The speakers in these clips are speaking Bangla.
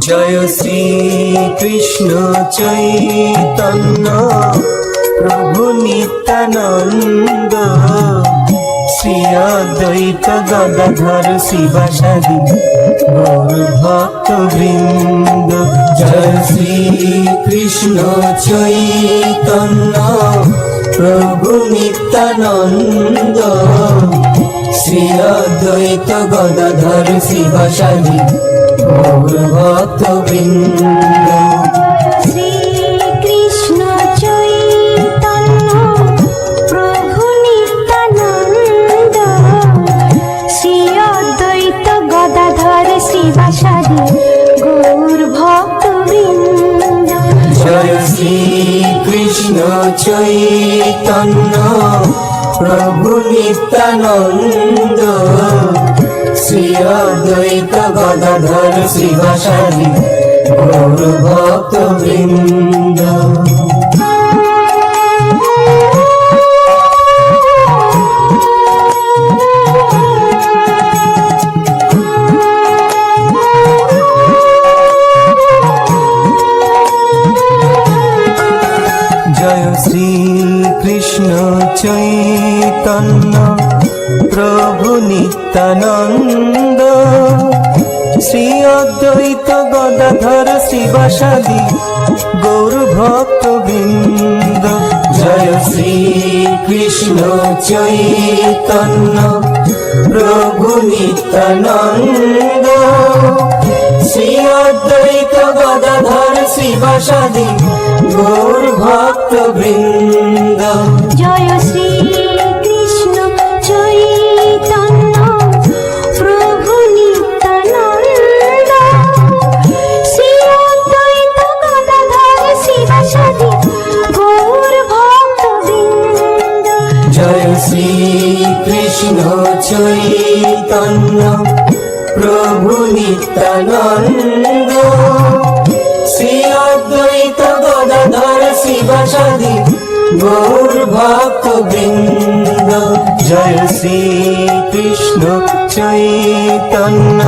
জয় শ্রী কৃষ্ণ চৈতন্য প্রভু নিত্যানন্দ, শ্রী অদ্বৈত গদাধর শিবাসাদি গৌর ভক্ত বৃন্দ। জয় শ্রী কৃষ্ণ চৈতন্য প্রভু নিত্যানন্দ, শ্রী অদ্বৈত গদাধর শিবাসাদি গৌর ভক্ত বৃন্দ। শ্রী কৃষ্ণ চৈতন্য প্রভু নিত্যানন্দ, শ্রী অদ্বৈত গদাধর শিবাসাদি গৌর ভক্ত বৃন্দ। জয় শ্রী কৃষ্ণ চৈতন্য প্রভু নিত্যানন্দ, শ্রী অদ্বৈত গদাধর শিবাসাদি গৌর ভক্ত বৃন্দ। জয় শ্রী কৃষ্ণ চৈতন্য প্রভু নিত্যানন্দ, শ্রী অদ্বৈত গদাধর শিবাসাদি গৌর ভক্ত বৃন্দ। জয় শ্রী কৃষ্ণ চৈতন্য প্রভু নিত্যানন্দ, শ্রী অদ্বৈত গদাধর শিবাসাদি গৌর ভক্ত বৃন্দ। জয় শ্রী কৃষ্ণ চৈতন্য প্রভু নিত্যানন্দ, শ্রী অদ্বৈত গদাধর শিবাসাদি গৌর ভক্ত বৃন্দ। জয় শ্রী কৃষ্ণ চৈতন্য প্রভু নিত্যানন্দ, শ্রী অদ্বৈত গদাধর শিবাসাদি গৌর ভক্ত বৃন্দ। জয় শ্রী কৃষ্ণ চৈতন্য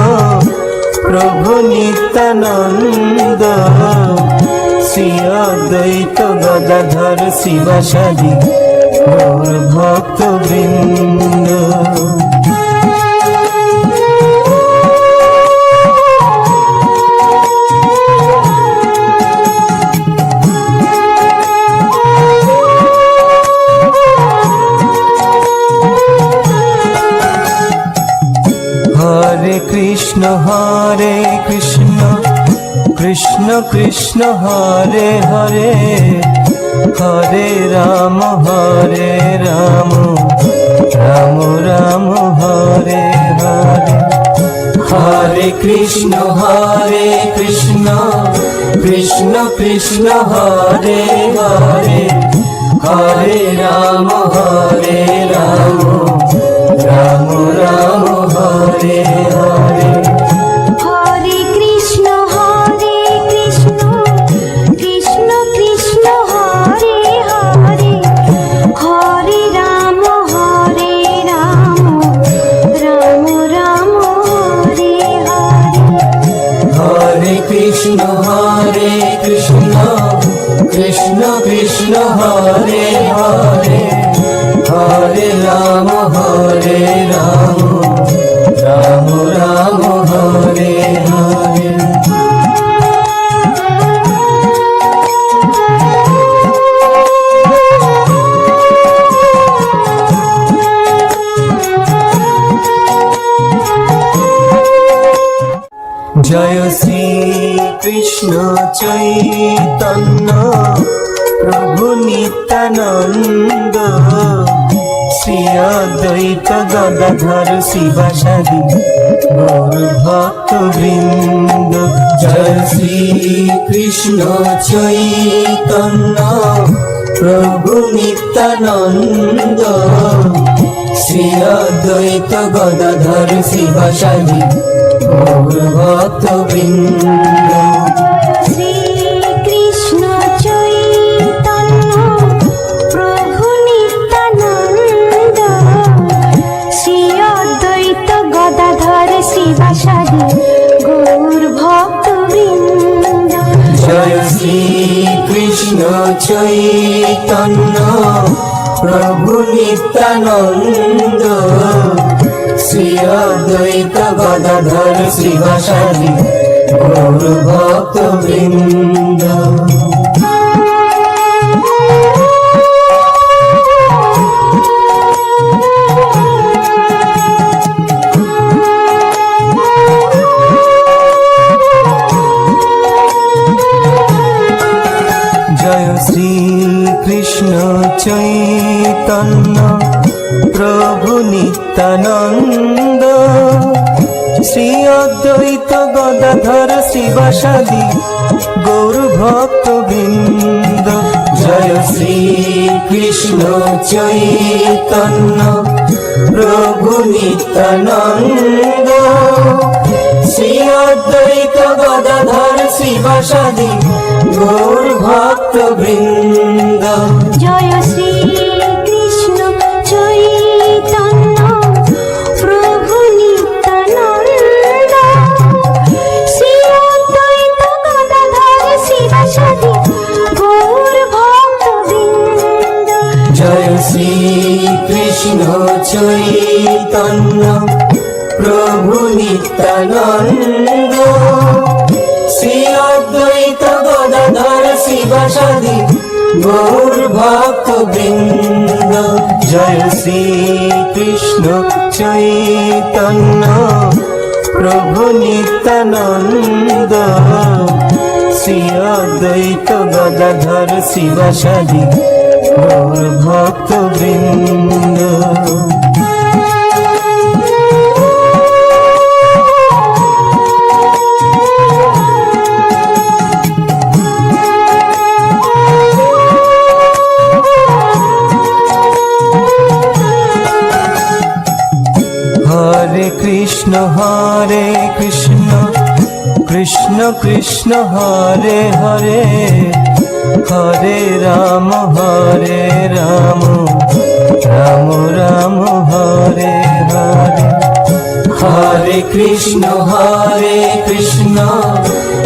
প্রভু নিত্যানন্দ, শ্রী অদ্বৈত গদাধর শিবাসাদি গৌর ভক্ত বৃন্দ। হরে কৃষ্ণ কৃষ্ণ কৃষ্ণ হরে হরে, হরে রাম রাম রাম হরে হরে। হরে কৃষ্ণ কৃষ্ণ কৃষ্ণ হরে হরে, হরে রাম রাম রাম হরে হরে। হরে কৃষ্ণ কৃষ্ণ কৃষ্ণ হরে হরে, হরে রাম রাম রাম হরে হরে। হরে কৃষ্ণ কৃষ্ণ কৃষ্ণ হরে হরে, হরে রাম রাম হরে হরে। জয় শ্রী কৃষ্ণ চৈতন্য প্রভু নিত্যানন্দ, শ্রী অদ্বৈত গদাধর শিবাসাদি গৌর ভক্ত বৃন্দ। জয় শ্রী কৃষ্ণ চৈতন্য প্রভু নিত্যানন্দ, শ্রী অদ্বৈত গদাধর শিবাসাদি গৌর ভক্ত বৃন্দ। শ্রী কৃষ্ণ চৈতন্য প্রভু নিত্যানন্দ, শ্রী অদ্বৈত গদাধর শিবাসাদি গৌর ভক্ত বৃন্দ। চৈতন্য প্রভু নিত্যানন্দ শ্রী অদ্বৈত গদাধর শিবাসাদি গৌর ভক্ত বৃন্দ। জয় শ্রী কৃষ্ণ চৈতন্য প্রভু নিত্যানন্দ শ্রী অদ্বৈত গদাধর শিবাসাদি গৌর ভক্ত বৃন্দ। জয় শ্রী কৃষ্ণ চৈতন্য প্রভু নিত্যানন্দ শ্রী অদ্বৈত গদাধর শিবাসাদি গৌর ভক্ত বৃন্দ। জয় শ্রী কৃষ্ণ চৈতন্য প্রভু নিত্যানন্দ শ্রী অদ্বৈত গদাধর শিবাসাদি গৌর ভক্ত বৃন্দ। জয় শ্রী কৃষ্ণ চৈতন্য প্রভু নিত্যানন্দ শ্রী অদ্বৈত গদাধর শিবাসাদি গৌর ভক্ত বৃন্দ। জয় শ্রী কৃষ্ণ চৈতন্য প্রভু নিত্যানন্দ শ্রী অদ্বৈত গদাধর শিবাসাদি গৌর ভক্ত বৃন্দ। হরে কৃষ্ণ কৃষ্ণ কৃষ্ণ হরে হরে হরে রাম রাম রাম হরে হরে। হরে কৃষ্ণ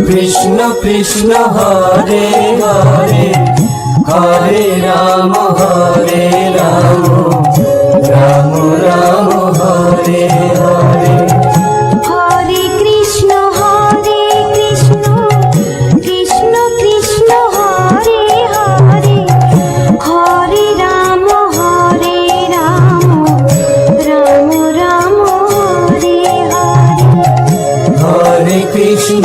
কৃষ্ণ কৃষ্ণ হরে হরে হরে রাম রাম রাম হরে হরে। হরে কৃষ্ণ কৃষ্ণ কৃষ্ণ হরে হরে হরে রাম রাম রাম হরে হরে। হরে কৃষ্ণ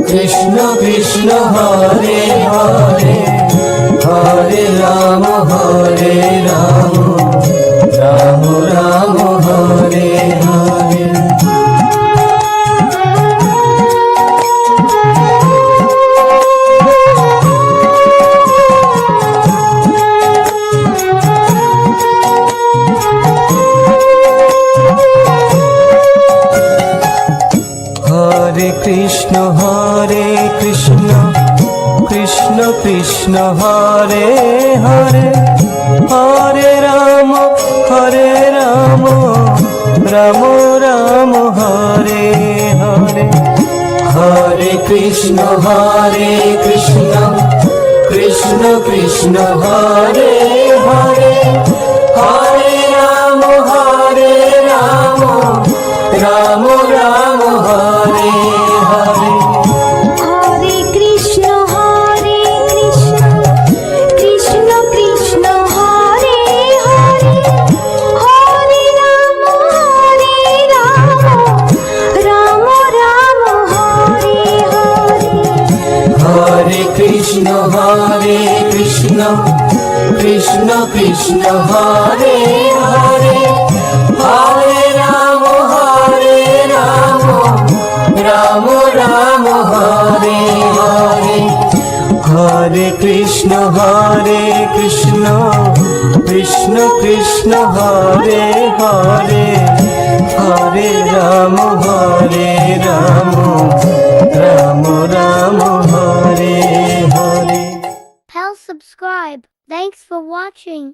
কৃষ্ণ কৃষ্ণ হরে হরে হরে রাম রাম রাম হরে হরে। হরে কৃষ্ণ কৃষ্ণ কৃষ্ণ হরে হরে হরে রাম রাম রাম হরে হরে। হরে কৃষ্ণ কৃষ্ণ কৃষ্ণ হরে হরে হরে রাম রাম রাম হরে হরে। হরে কৃষ্ণ কৃষ্ণ কৃষ্ণ হরে হরে হরে রাম রাম রাম হরে হরে। হরে কৃষ্ণ কৃষ্ণ কৃষ্ণ হরে হরে হরে রাম রাম রাম হরে হরে। হরে Krishna Krishna Krishna Hare Hare Hare Ram Ram Ram hare hare. Subscribe. Thanks for watching.